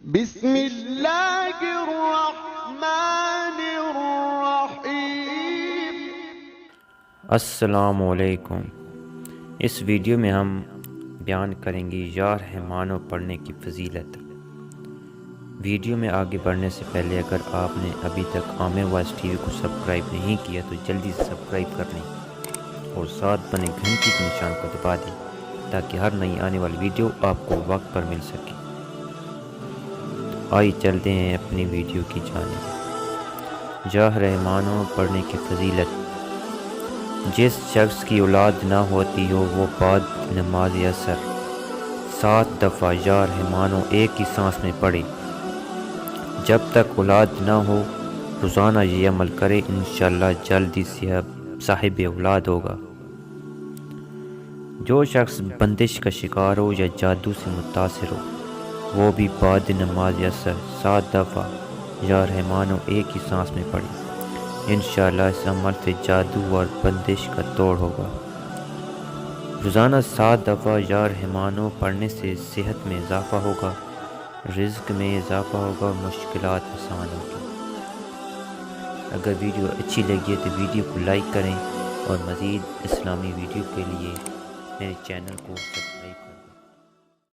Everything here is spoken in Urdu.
بسم اللہ الرحمن الرحیم۔ السلام علیکم۔ اس ویڈیو میں ہم بیان کریں گے یا رحمانو پڑھنے کی فضیلت۔ ویڈیو میں آگے بڑھنے سے پہلے اگر آپ نے ابھی تک عامر وائس ٹی وی کو سبسکرائب نہیں کیا تو جلدی سے سبسکرائب کر لیں اور ساتھ بنے گھنٹی کے نشان کو دبا دیں تاکہ ہر نئی آنے والی ویڈیو آپ کو وقت پر مل سکے۔ آئیے چلتے ہیں اپنی ویڈیو کی جانب۔ یا رحمانو پڑھنے کی فضیلت۔ جس شخص کی اولاد نہ ہوتی ہو وہ بعد نماز عصر 7 دفعہ یا رحمانو ایک ہی سانس میں پڑھے۔ جب تک اولاد نہ ہو روزانہ یہ عمل کرے، انشاءاللہ جلدی صاحب اولاد ہوگا۔ جو شخص بندش کا شکار ہو یا جادو سے متاثر ہو وہ بھی بعد نماز عصر 7 دفعہ یا رحمانو ایک ہی سانس میں پڑھے، انشاءاللہ اس عمل سے جادو اور بندش کا توڑ ہوگا۔ روزانہ 7 دفعہ یا رحمانو پڑھنے سے صحت میں اضافہ ہوگا، رزق میں اضافہ ہوگا اور مشکلات آسان ہوگی۔ اگر ویڈیو اچھی لگی ہے تو ویڈیو کو لائک کریں اور مزید اسلامی ویڈیو کے لیے میرے چینل کو سبسکرائب